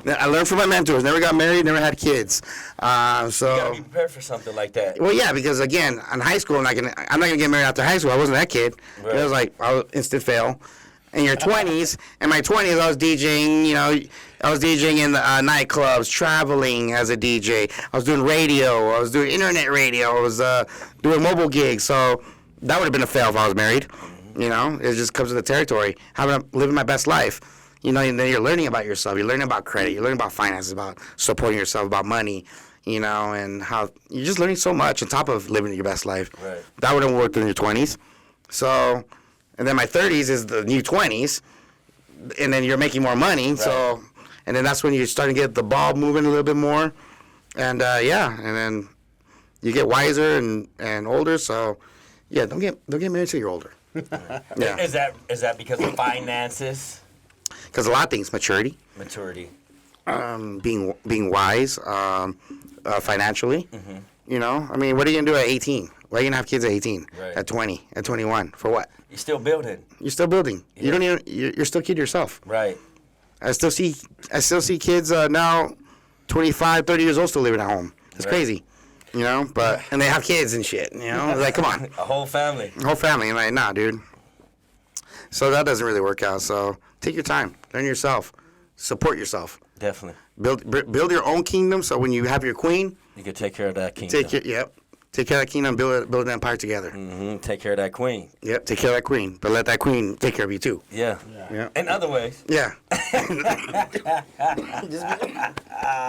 I learned from my mentors. Never got married. Never had kids. You gotta be prepared for something like that. Well, yeah, because again, in high school, I'm not gonna get married after high school. I wasn't that kid. Right. It was like I was instant fail. In your 20s, in my 20s, I was DJing. You know, I was DJing in the nightclubs, traveling as a DJ. I was doing radio. I was doing internet radio. I was doing mobile gigs. So that would have been a fail if I was married. You know, it just comes with the territory. Living my best life. You know, and then you're learning about yourself. You're learning about credit. You're learning about finances, about supporting yourself, about money. You know, and how you're just learning so much on top of living your best life. Right. That would have worked in your 20s. So, and then my 30s is the new 20s, and then you're making more money. Right. So, and then that's when you're starting to get the ball moving a little bit more, and and then you get wiser and older. So, yeah, don't get married until you're older. Yeah. Is that because of finances? Because a lot of things, maturity, being wise, financially. You know, I mean, what are you gonna do at 18? Why are you gonna have kids at 18? Right. At 20? At 21? For what? You're still building. You're still building. Yeah. You're still a kid yourself. Right. I still see kids now, 25, 30 years old, still living at home. It's crazy, you know. But and they have kids and shit, you know. Like, come on, A whole family. whole family. And like, nah, dude. So that doesn't really work out. So take your time, learn yourself, support yourself, Definitely. build your own kingdom. So when you have your queen, You can take care of that kingdom. take care of that kingdom, build an empire together. Take care of that queen. Yep, take care of that queen, but let that queen take care of you too. Yeah. Yeah. In other ways. Yeah.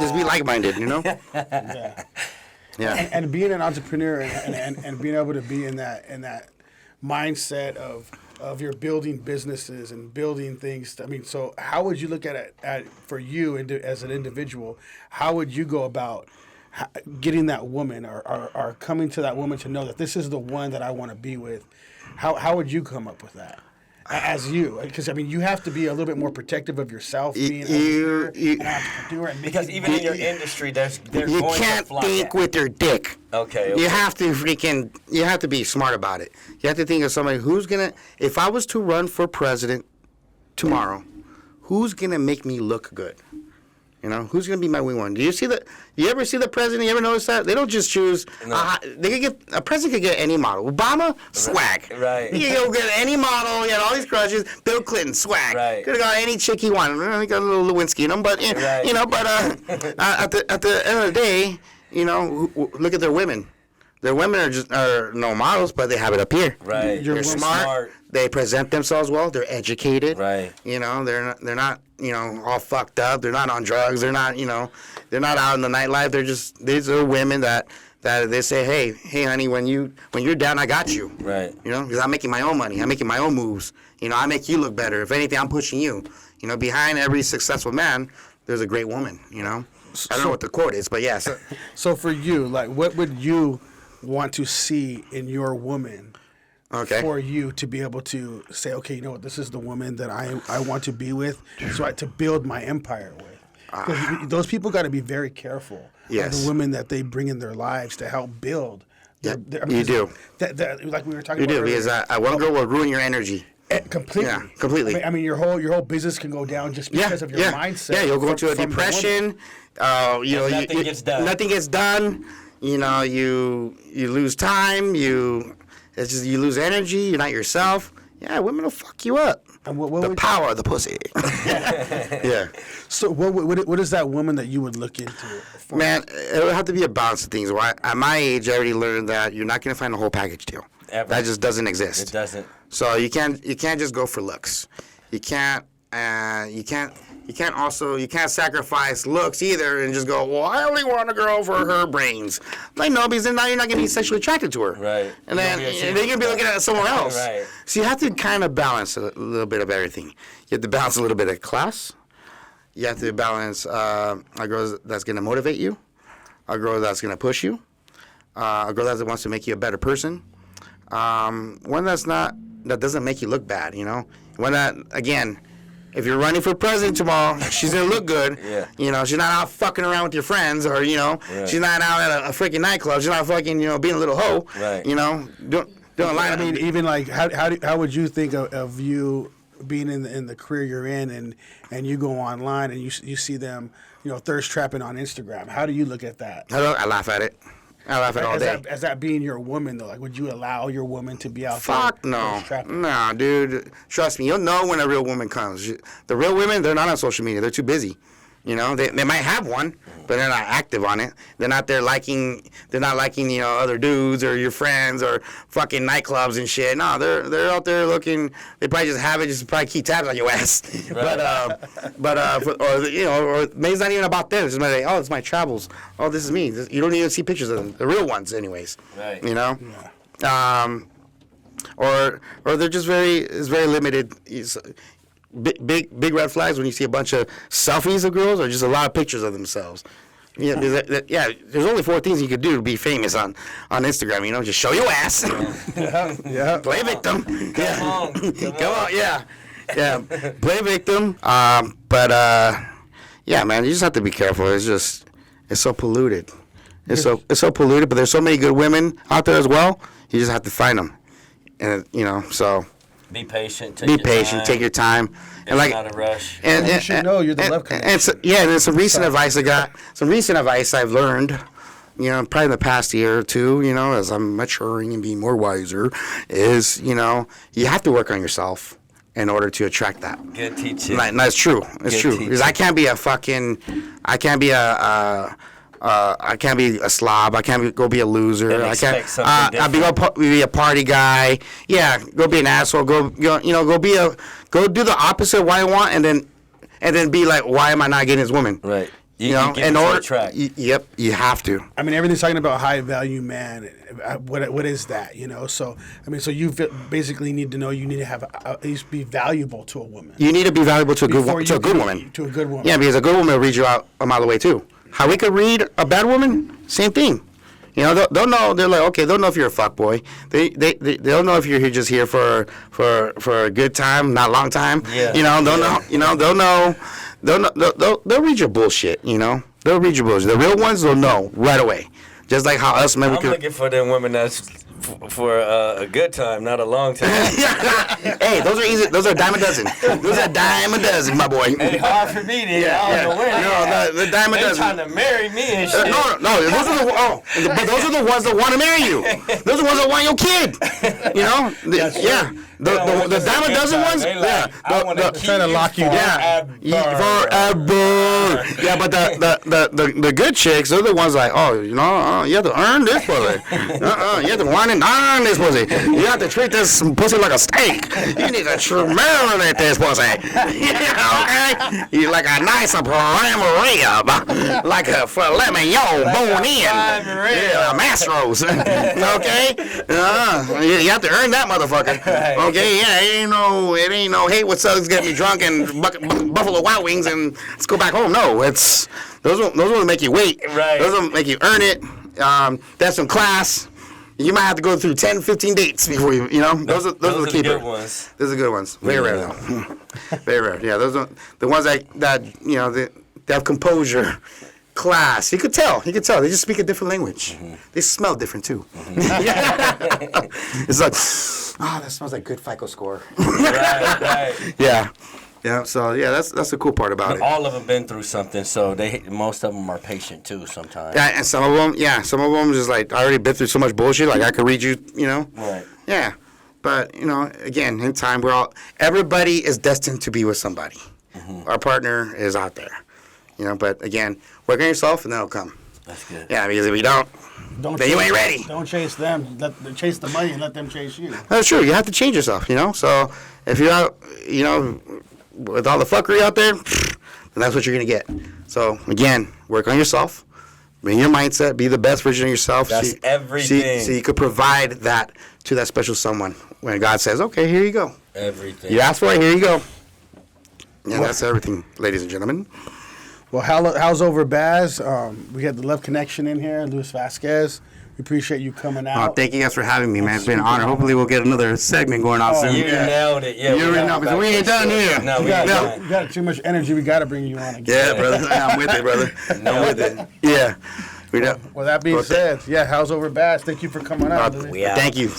just be like-minded, you know? Yeah. Yeah. And being an entrepreneur and being able to be in that mindset of you're building businesses and building things. I mean, so how would you look at it for you as an individual? How would you go about getting that woman or coming to that woman to know that this is the one that I want to be with? How would you come up with that? As you, because I mean, you have to be a little bit more protective of yourself, being an entrepreneur, and Because even in your industry, there's You going can't to fly. think with your dick. Okay. You have to be smart about it. You have to think of somebody who's gonna, if I was to run for president tomorrow, who's gonna make me look good? You know, who's gonna be my wing one? Do you ever see the president? You ever notice that? They don't just choose, No. a president could get any model. Obama, swag. Right. He could go get any model, he had all these crushes. Bill Clinton, swag. Right. Could have got any chick he wanted. He got a little Lewinsky in him, but, Right. you know, but at the end of the day, you know, look at their women. Their women are no models, but they have it up here. Right. They're smart. They present themselves well. They're educated. Right. You know, they're not you know, all fucked up. They're not on drugs. They're not, you know, they're not out in the nightlife. These are women that they say, hey, honey, when you're down, I got you. Right. You know, because I'm making my own money. I'm making my own moves. You know, I make you look better. If anything, I'm pushing you. You know, behind every successful man, there's a great woman. You know, I don't know what the quote is, but yes. So for you, like, what would you want to see in your woman for you to be able to say, okay, you know what, this is the woman that I want to be with, to build my empire with. Because those people got to be very careful of the women that they bring in their lives to help build. Yeah, you do. That, like we were talking You about do, earlier. because one girl will ruin your energy. Completely. Yeah, completely. I mean, your whole business can go down just because of your mindset. Yeah, you'll go into a depression. You know, nothing gets done. Nothing gets done. You know, you lose time. You lose energy. You're not yourself. Yeah, women will fuck you up. And the power of the pussy. Yeah. So what is that woman that you would look into? Man, it would have to be a balance of things. At my age, I already learned that you're not going to find a whole package deal. Ever. That just doesn't exist. It doesn't. So you can't just go for looks. You can't sacrifice looks either and just go, well, I only want a girl for her brains. Like, no, because then now you're not going to be sexually attracted to her. Right. And then you're going to be looking at someone else. Right. So you have to kind of balance a little bit of everything. You have to balance a little bit of class. You have to balance a girl that's going to motivate you, a girl that's going to push you, a girl that wants to make you a better person, one that doesn't make you look bad, you know? One that, again, if you're running for president tomorrow, she's going to look good. Yeah. You know, she's not out fucking around with your friends or, you know, she's not out at a freaking nightclub. She's not fucking, you know, being a little hoe. Right. You know, doing a line. I mean, even like, how would you think of you being in the career you're in and you go online and you see them, you know, thirst trapping on Instagram? How do you look at that? I laugh at it. I laugh at it all day. As that being your woman, though, like, would you allow your woman to be out Fuck there? no. thirst trapping? No, dude. Trust me, you'll know when a real woman comes. The real women, they're not on social media. They're too busy. You know, they might have one, but they're not active on it. They're not there liking, you know, other dudes or your friends or fucking nightclubs and shit. No, they're out there looking. They probably just have it, just probably keep tabs on your ass. Right. or you know, or maybe it's not even about them. It's just like, oh, it's my travels. Oh, this is me. You don't even see pictures of them, the real ones, anyways. Right. You know. Yeah. Or they're just it's very limited. Big red flags when you see a bunch of selfies of girls or just a lot of pictures of themselves. Yeah, there's only 4 things you could do to be famous on Instagram. You know, just show your ass. Yeah. Play victim. Come on. Come on. Yeah. Play victim. Yeah, man, you just have to be careful. It's so polluted. It's so polluted. But there's so many good women out there as well. You just have to find them, and you know, so. Be patient. Take your time. It's not a rush. And you should know you're the love connection. And there's some recent advice I got. Some recent advice I've learned, probably in the past year or two, as I'm maturing and being more wiser, is, you have to work on yourself in order to attract that. Good teaching. That's true. It's true. Because I can't be a slob. I can't go be a loser. I can't. I'll be a party guy. Yeah, go be an asshole. Go do the opposite of what I want, and then be like, why am I not getting this woman? Right. In order. Yep. You have to. I mean, everything's talking about high value man. What is that? So you basically need to know you need to have at least be valuable to a woman. You need to be valuable to a good woman. To a good woman. Yeah, because a good woman will read you out a mile away too. How we could read a bad woman, same thing. They'll know. They're like, okay, they'll know if you're a fuckboy. They'll know if you're just here for a good time, not a long time. Yeah. They'll know. They'll read your bullshit. They'll read your bullshit. The real ones will know right away. Just like how us men. I'm looking for them women that's for a good time, not a long time. Hey, those are easy. Those are a dime a dozen. Those are a dime a dozen, my boy. It's hard for me to. I don't know where. No, the dime a dozen. They're trying to marry me and shit. No. But those are the ones that want to marry you. Those are the ones that want your kid. Yeah. The dime a dozen ones. Yeah. They're trying to lock you down. Forever. Yeah, but the good chicks, they're the ones like, you have to earn this pussy. You have to wine and dine this pussy. You have to treat this pussy like a steak. You need to marinate this pussy. Okay? You like a nice prime rib, like a filet mignon bone in. Yeah, Mastros. Okay? You have to earn that motherfucker. Okay, yeah, it ain't no, hey, what's up, let's get me drunk and Buffalo Wild Wings and let's go back home. No, those will make you wait. Right. Those will make you earn it. That's some class. You might have to go through 10, 15 dates before those are the keepers. Good ones. Those are good ones. Very rare, though. Very rare. Yeah, those are the ones that they have composure. Class. You could tell. They just speak a different language. Mm-hmm. They smell different too. It's like, that smells like good FICO score. Right. Yeah. So that's the cool part about it. All of them been through something, so most of them are patient too. Sometimes. Yeah, and some of them just like, I already been through so much bullshit. Like I could read you. Right. Yeah, but again, in time, everybody is destined to be with somebody. Mm-hmm. Our partner is out there. But again, work on yourself and that'll come. That's good. Yeah, because if you don't then you ain't ready. Don't chase them. Chase the money and let them chase you. That's true. You have to change yourself, So if you're out, with all the fuckery out there, then that's what you're going to get. So again, work on yourself. Bring your mindset. Be the best version of yourself. That's everything. So you could provide that to that special someone when God says, okay, here you go. Everything. You asked for it, here you go. Yeah, that's everything, ladies and gentlemen. Well, how's over Baz? We had the Love Connection in here, Luis Vasquez. We appreciate you coming out. Thank you guys for having me, man. It's been an honor. Hopefully we'll get another segment going on soon. You nailed it. Yeah, you already know, because we ain't done here. No, we got too much energy. We got to bring you on again. Yeah, brother. I'm with it, brother. I'm with it. Yeah. Well, that being said, how's over Baz? Thank you for coming out. We out. Thank you.